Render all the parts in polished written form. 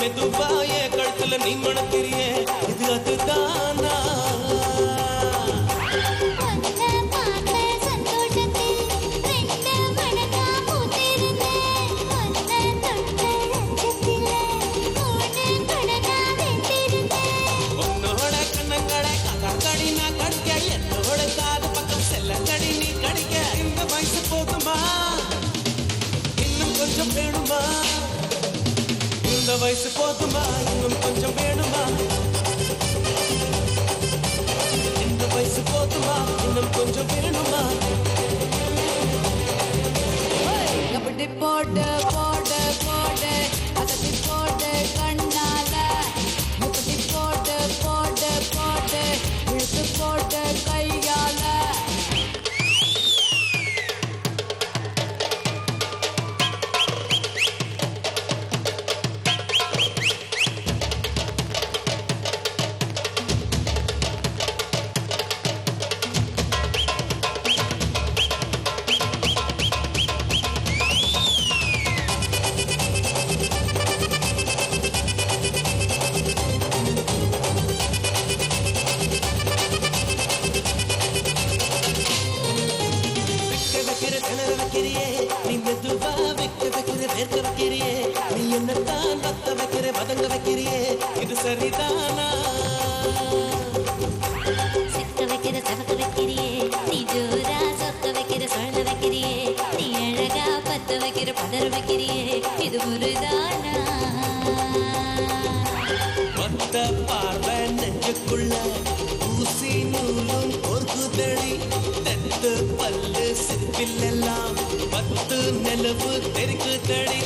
மெதுவா என் கழுத்துல நீ மணக்கிறியே இது அதுதானா இந்த வயசு போதுமா இன்னும் கொஞ்சம் வேணுமா இந்த வயசு போதுமா இன்னும் கொஞ்சம் வேணுமா கபடி போடு போடு போடு அதட்டி போடு கண்ணால முப்படி போடு போடு போடு இழுத்து போடு கையால இது சரிதானா சிக்க வைக்கிற சவக்க வைக்கிறியே நீ ஜோரா சொக்க வைக்கிற சொல்ல வைக்கிறியே நீ அழகா பத்த வைக்கிற பதற வைக்கிறியே இது முருதானா மொத்த பார்வை நெஞ்சுக்குள்ள ஊசி நூலும் பொறுக்குதடி தெத்து பல்லு சிற்பிலெல்லாம் பத்து நிலவு தெரிக்குதடி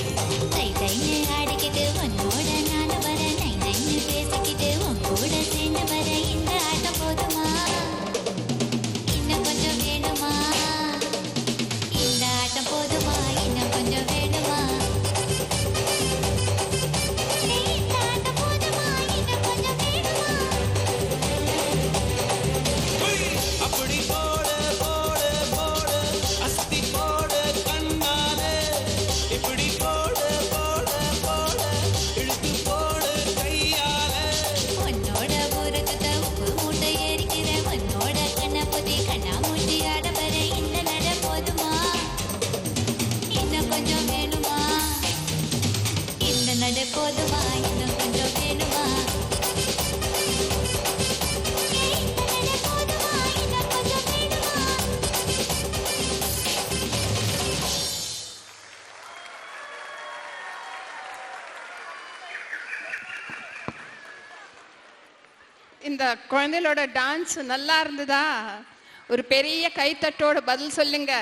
தை தைன்னு ஆடிக்கிட்டு உன்னோட நான் வர நை நைன்னு பேசிக்கிட்டு உன் கூட சேர்ந்து வர இந்த ஆட்டம் போதுமா இன்னும் கொஞ்சம் வேணுமா இந்த ஆட்டம் போதுமா இன்னும் கொஞ்சம் வேணுமா இந்த ஆட்டம் போதுமா இன்னும் கொஞ்சம் வேணுமா அப்படி போடு போடு போடு அஸ்தி போடு கண்ணாலே இப்படி போடு போடு போடு இழுத்து போடு கையாலே உன்னோட ஊரகத்தை உப்பு மூட்டை ஏறிக்கிற உன்னோட கண்ணை புதி கண்ணா மூட்டி ஆட வர இந்த நட போதுமா இன்னும் கொஞ்சம் வேணுமா இந்த நட போதுமா இன்னும் கொஞ்சம் வேணுமா இந்த நட போதுமா இன்னும் கொஞ்சம் வேணுமா இந்த குழந்தைகளோட டான்ஸ் நல்லா இருந்ததா ஒரு பெரிய கைத்தட்டோட பதில் சொல்லுங்க.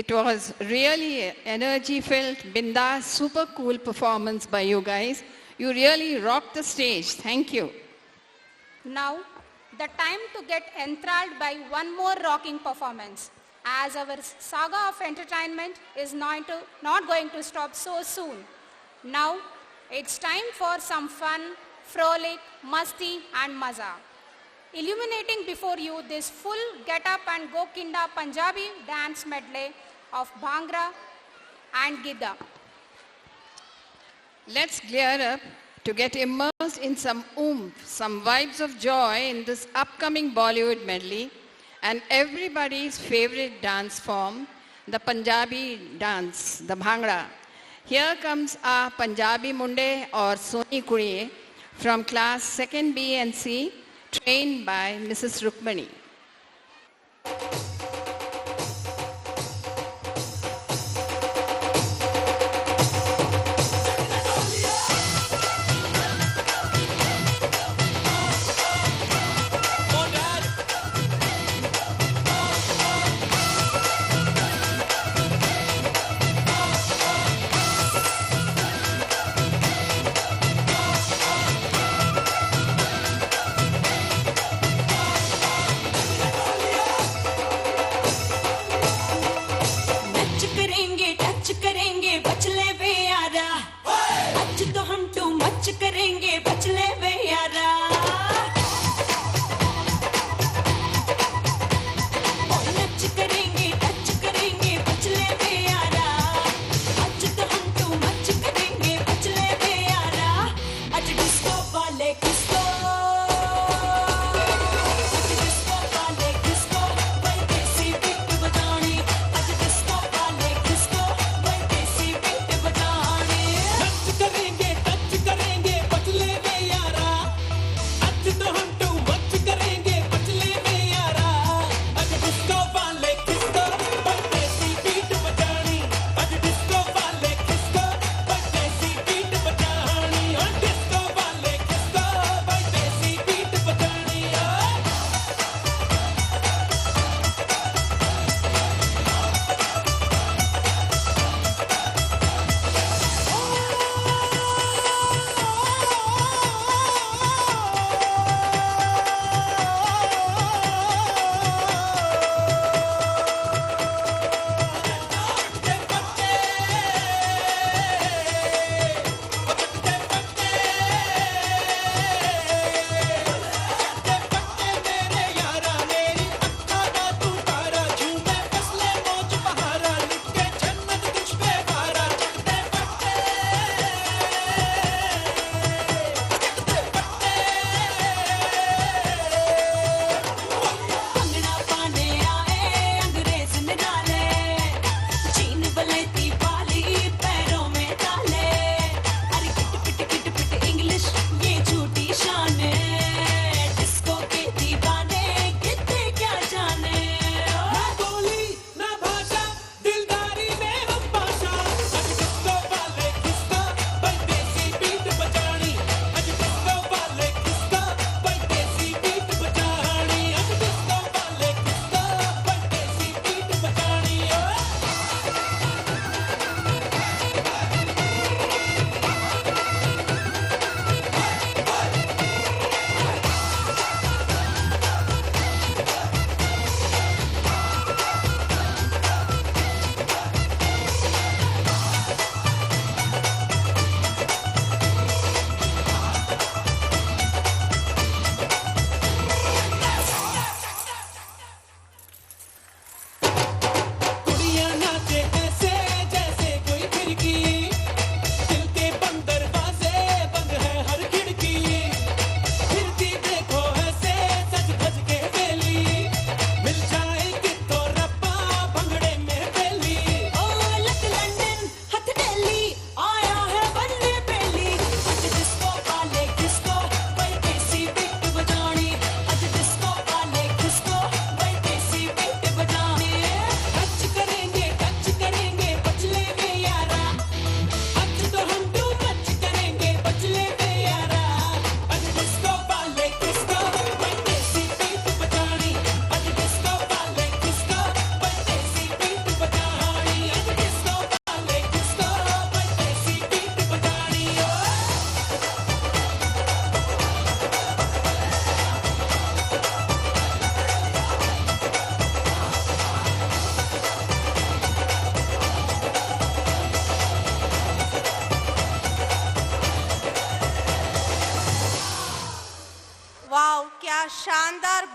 It was really energy filled, bindas, super cool performance by you guys. You really rocked the stage. Thank you. Now, the time to get enthralled by one more rocking performance, as our saga of entertainment is not going to stop so soon. Now, it's time for some fun, frolic, masti and maza. Illuminating before you this full get-up and go-kinda Punjabi dance medley of Bhangra and Gidda. Let's gear up to get immersed in some oomph, some vibes of joy in this upcoming Bollywood medley and everybody's favorite dance form, the Punjabi dance, the Bhangra. Here comes our Punjabi Munde or Soni Kuriye from class 2nd B and C, trained by Mrs. Rukmani.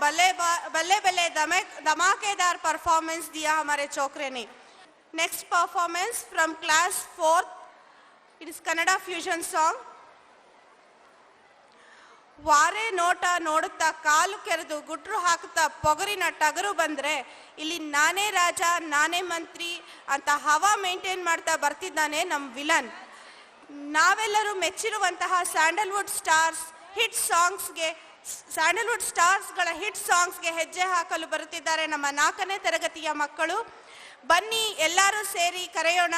बल्ले बल्ले धमाकेदार performance दिया हमारे छोकरे ने. Next performance from class 4th. It is Kannada fusion song. ವಾರೆ ನೋಟ ನೋಡುತ್ತಾ ಕಾಲು ಕೆರೆದು ಗುಟ್ರು ಹಾಕುತ್ತಾ ಪೊಗರಿನ ಟಗರು ಬಂದ್ರೆ ಇಲ್ಲಿ ನಾನೇ ರಾಜ ನಾನೇ ಮಂತ್ರಿ ಅಂತ ಹವಾ ಮೇಂಟೈನ್ ಮಾಡ್ತಾ ಬರ್ತಿದ್ದಾನೆ ನಮ್ಮ ವಿಲನ್. ನಾವೆಲ್ಲರೂ ಮೆಚ್ಚಿರುವಂತಹ ಸ್ಯಾಂಡಲ್ವುಡ್ ಸ್ಟಾರ್ಸ್ಗಳ ಹಿಟ್ ಸಾಂಗ್ಸ್ಗೆ ಹೆಜ್ಜೆ ಹಾಕಲು ಬರುತ್ತಿದ್ದಾರೆ ನಮ್ಮ 4ನೇ ತರಗತಿಯ ಮಕ್ಕಳು. ಬನ್ನಿ ಎಲ್ಲರೂ ಸೇರಿ ಕರೆಯೋಣ,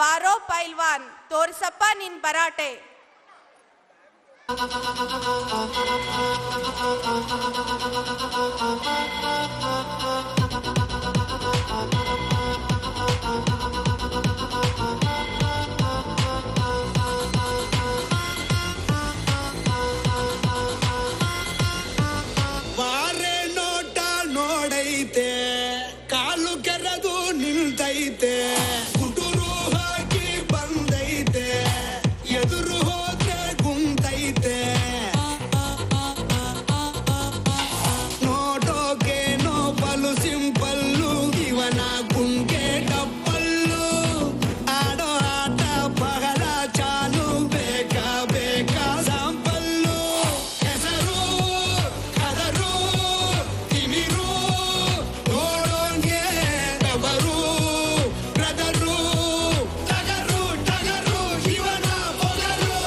ಬಾರೋ ಪೈಲ್ವಾನ್ ತೋರಿಸಪ್ಪ ನಿನ್ ಬರಾಟೆ. ವಾರೆ ನೋಟ ನೋಡೈತೆ ಕಾಲು ಕೆರೆದು ನಿಲ್ತೈತೆ ಗುಟುರು ಹಾಕಿ ಬಂದೈತೆ ಎದುರು ಹೋದ್ರೆ ಗುಂತೈತೆ ನೋಟೋಕೇನೋ ಬಲು ಸಿಂಪಲ್ಲು ಇವನ ಗುಂಗೆ ಡಬ್ಬಲ್ಲು ಆಡೋ ಆಟ ಬಹಳ ಚಾಲು ಬೇಕಾ ಬೇಕಾ ಸಾಂಪಲ್ಲು ಹೆಸರು ಕದರು ತಿಮಿರು ನೋಡೋಂಗೆ ಕಬರು ಬ್ರದರು ಟಗರು ಟಗರು ಇವನ ಬೊಗರು.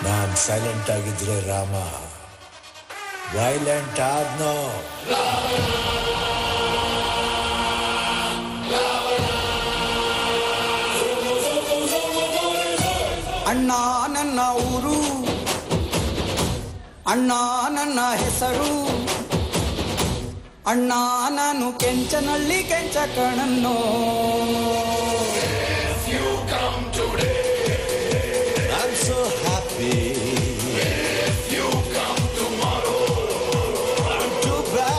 ನಾನ್ ಸೈಲೆಂಟ್ ಆಗಿದ್ರೆ ರಾಮ ವೈಲೆಂಟ್ ಆದ್ನೋ. ಅಣ್ಣ ನನ್ನ ಊರು, ಅಣ್ಣ ನನ್ನ ಹೆಸರು, ಅಣ್ಣ ನಾನು ಕೆಂಚನಳ್ಳಿ ಕೆಂಚ ಕಣನ್ನೋ. I'm so happy. If you come tomorrow, I'm too bad.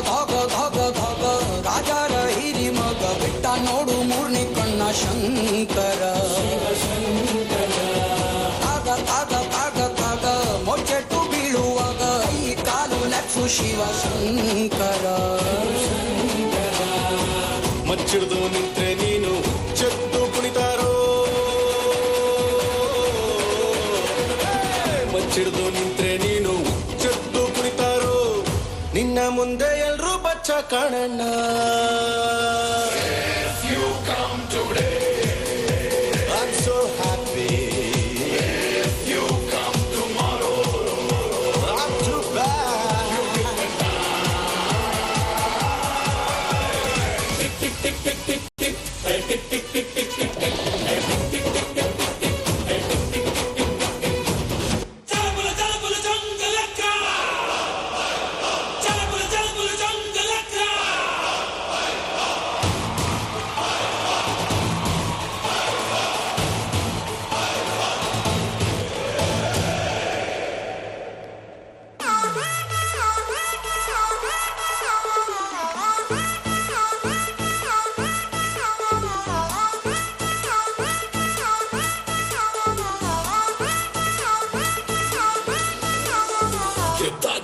ಧಗ ಧಗ ಧಗ ರಾಜರ ಹಿರಿ ಮಗ ಬಿಟ್ಟ ನೋಡು ಮೂರ್ನಿ ಕಣ್ಣ ಶಂಕರ. ತಾಗ ತಾಗ ತಾಗ ತಾಗ ಮೊಚ್ಚೆಟ್ಟು ಬೀಳುವಾಗ ಈ ಕಾಲು ಲಕ್ಷು ಶಿವ ಶಂಕರ. ಮಚ್ಚಿಡ್ದು ನಿಂತ್ರೆ ನೀನು ಚೆದ್ದು ಕುಣಿತಾರೋ, ಮಚ್ಚಿಡ್ದು ನಿಂತ್ರೆ ನೀನು ಚೆದ್ದು ಕುಣಿತಾರೋ, ನಿನ್ನ ಮುಂದೆ ಎಲ್ರೂ ಬಚ್ಚ ಕಾಣಣ್ಣ. If you come today, I'm so happy. if you come tomorrow, I'm too bad.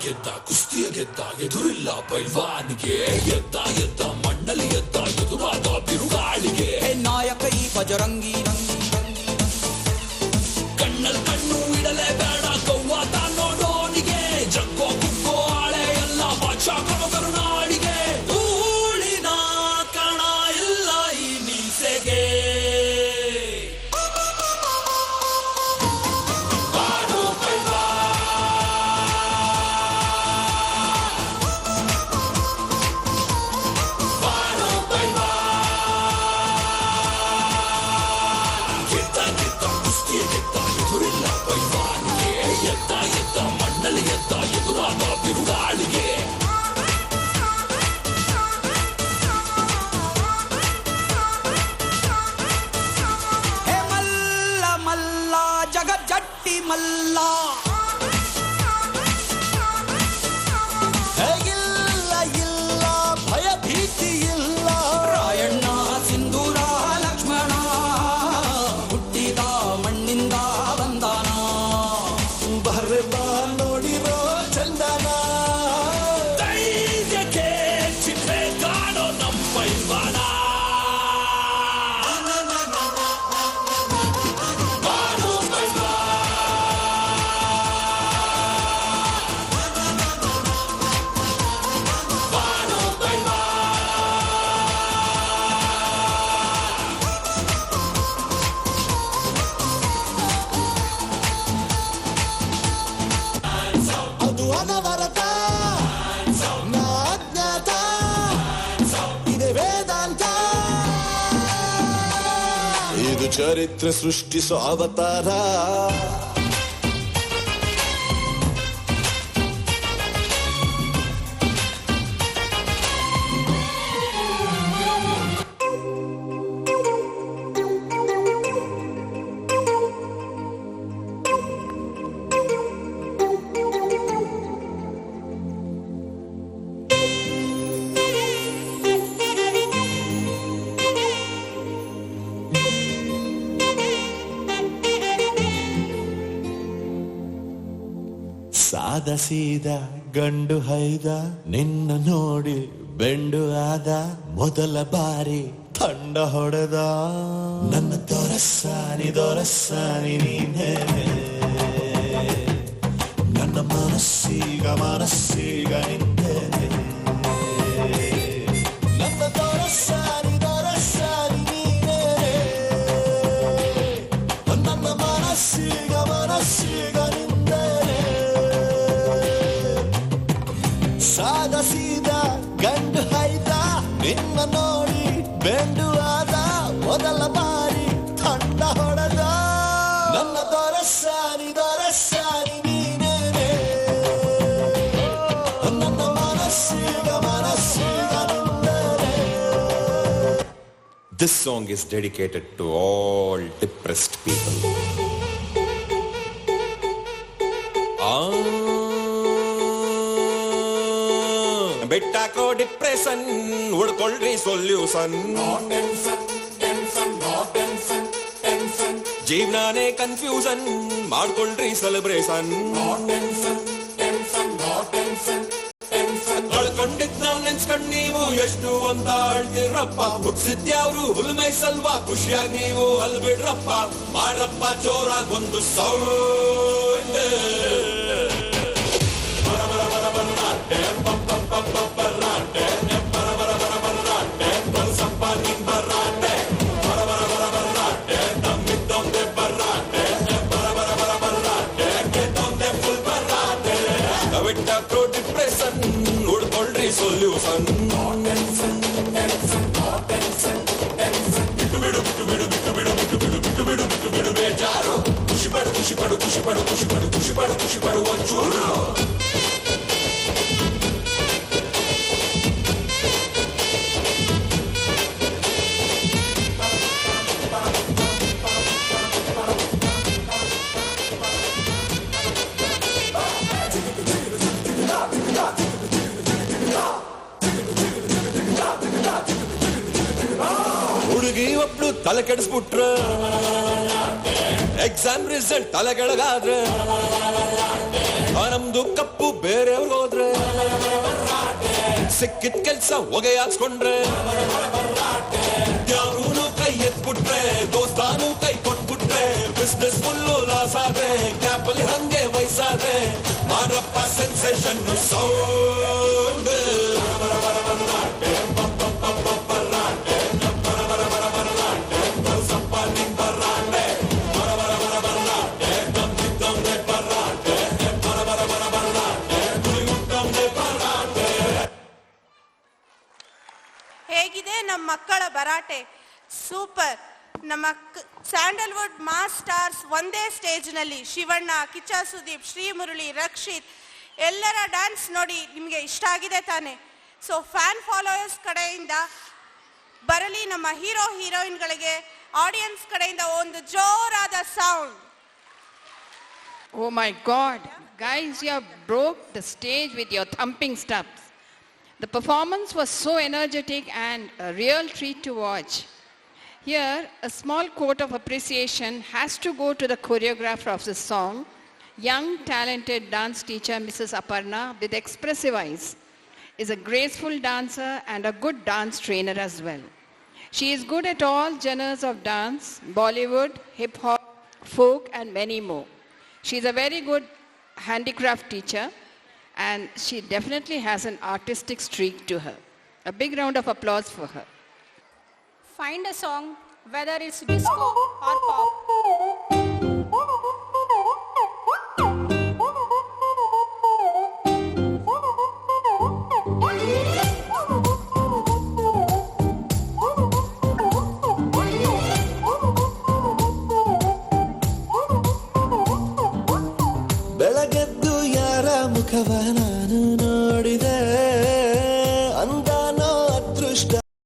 ಗೆದ್ದ ಕುಸ್ತಿಯ ಗೆದ್ದ ಎದುರಿಲ್ಲ ಪೈಲ್ವಾನಿಗೆ, ಎದ್ದ ಎದ್ದ ಮಣ್ಣಲ್ಲಿ ಎದ್ದ ಎದುರಾದ ಬಿರುಗಾಳಿಗೆ. ಹೇ ನಾಯಕ ಈ ಬಜರಂಗಿ ರಂಗಿ ರಂಗಿ ಕಣ್ಣಲ್ಲಿ ಕಣ್ಣು ಇಡಲೇ ಬೇಡ ಕವ್ವಾತ ನೋಡೋನಿಗೆ, ಜಗ್ಗೋ ಕುಗ್ಗೋ ಆಳೆ ಎಲ್ಲ ಬಾಚ ಕರುನಾಡಿಗೆ. ಧೂಳಿನ ಕಣ ಮಲ್ಲ ಇಲ್ಲ ಇಲ್ಲ ಭಯ ಭೀತಿ ಇಲ್ಲ ರಾಯಣ್ಣ ಸಿಂಧೂರ ಲಕ್ಷ್ಮಣ ಹುಟ್ಟಿದ ಮಣ್ಣಿಂದ ಬಂದಾನ ಬರ್ಬ ನೋಡಿರೋ ಚಂದನ ಧೈರ್ಯಕ್ಕೆ ಚಿತ್ರೆ ಕಾಣೋ ನಮ್ಮ ಪೈಲ್ವಾನ ಅದು ಅನವರತ ನಾಜ್ಞಾತ ಇದೆ ವೇದಾಂತ ಇದು ಚರಿತ್ರೆ ಸೃಷ್ಟಿಸೋ ಅವತಾರ ಸಾದ ಸೀದ ಗಂಡು ಹೈದ ನಿನ್ನ ನೋಡಿ ಬೆಂಡು ಆದ ಮೊದಲ ಬಾರಿ ತಂಡ ಹೊಡೆದ ನನ್ನ ದೊರಸಾನಿ ನೀನೇ ನನ್ನ ಮನಸ್ಸೀಗ ನಿಂದೆ ನನ್ನ ದೊರಸಾನಿ ನೀನೇ ನನ್ನ ಮನಸ್ಸೀಗ ನಿಂದೆ ಸಾದ ಸೀದ ಗಂಡು ಹೈದ ನಿನ್ನ ನೋಡಿ ಬೆಂಡು ಆದ ಮೊದಲ ಬಾರಿ ತಂಡ ಹೊಡೆದ ನನ್ನ ದೊರಸಾನಿ ನೀನೇ ನನ್ನ ಮನಸ್ಸೀಗ ನಿಂದರೆ. This song is dedicated to all depressed people. ಬೆಟ್ಟಾಕೋ ಡಿಪ್ರೆಷನ್ ಹುಡ್ಕೊಳ್ರಿ ಸೊಲ್ಯೂಷನ್ ಜೀವನಾನೇ ಕನ್ಫ್ಯೂಷನ್ ಮಾಡ್ಕೊಳ್ರಿ ಸೆಲೆಬ್ರೇಷನ್ ಕಳ್ಕೊಂಡಿದ್ ನಾವ್ ನೆನ್ಸ್ಕೊಂಡ್ ನೀವು ಎಷ್ಟು ಅಂತ ಅಳ್ತಿರಪ್ಪ ಹುಟ್ಸಿದ್ಯಾವ್ರು ಹುಲ್ಮೈ ಸಲ್ವಾ ಖುಷಿಯಾಗಿ ನೀವು ಅಲ್ಬಿಡ್ರಪ್ಪ ಮಾಡ್ರಪ್ಪ ಜೋರಾಗಿ ಒಂದು ಸೌಂಡ್ ಡಿಪ್ರೆಷನ್ ಹುಡ್ಕೊಳ್ರಿ ಸೊಲ್ಯೂಷನ್ ಬಿಡು ಬೇಜಾರು ಖುಷಿ ಪಡು ಒಂಚೂರು ಹುಡುಗಿ ಒಬ್ಳು ತಲೆ ಕೆಡಿಸ್ಬಿಟ್ರ ಎಕ್ಸಾಮ್ ರಿಸಲ್ಟ್ ತಲೆ ಕೆಳಗಾದ್ರೆ ನಮ್ದು ಕಪ್ಪು ಬೇರೆಯವ್ರಿಗೆ ಹೋದ್ರೆ ಸಿಕ್ಕಿದ ಕೆಲ್ಸ ಹೊಗೆ ಹಾಕ್ಸ್ಕೊಂಡ್ರೆ ಯಾರೂ ಕೈ ಎತ್ಬಿಟ್ರೆ ದೋಸ್ತಾನು ಕೈ ಕೊಟ್ಬಿಟ್ರೆ ಬಿಸ್ನೆಸ್ ಫುಲ್ಲು ಲಾಸ್ ಆದ್ರೆ ಕ್ಯಾಪಲ್ಲಿ ಹಂಗೆ ವಯಸ್ಸಾದ್ರೆ ಮಾಡ್ರಪ್ಪ ಸೆನ್ಸೇಷನ್ ಸೌಂಡ್ ಹೇಗಿದೆ ನಮ್ಮ ಮಕ್ಕಳ ಭರಾಟೆ? ಸೂಪರ್. ನಮ್ಮ ಸ್ಯಾಂಡಲ್ವುಡ್ ಮಾಸ್ ಸ್ಟಾರ್ಸ್ ಒಂದೇ ಸ್ಟೇಜ್ ನಲ್ಲಿ ಶಿವಣ್ಣ, ಕಿಚ್ಚ ಸುದೀಪ್, ಶ್ರೀ ಮುರಳಿ, ರಕ್ಷಿತ್ ಎಲ್ಲರ ಡ್ಯಾನ್ಸ್ ನೋಡಿ ನಿಮಗೆ ಇಷ್ಟ ಆಗಿದೆ ತಾನೆ? ಸೊ ಫ್ಯಾನ್ ಫಾಲೋಯರ್ಸ್ ಕಡೆಯಿಂದ ಬರಲಿ ನಮ್ಮ ಹೀರೋ ಹೀರೋಯಿನ್ಗಳಿಗೆ ಆಡಿಯನ್ಸ್ ಕಡೆಯಿಂದ ಒಂದು ಜೋರಾದ sound. Oh my God. Guys, you have broke the stage with your thumping steps. The performance was so energetic and a real treat to watch. Here, a small quote of appreciation has to go to the choreographer of the song, young talented dance teacher Mrs. Aparna with expressive eyes, is a graceful dancer and a good dance trainer as well. She is good at all genres of dance, Bollywood, hip hop, folk and many more. She is a very good handicraft teacher and she definitely has an artistic streak to her. A big round of applause for her. Find a song, whether it's disco or pop,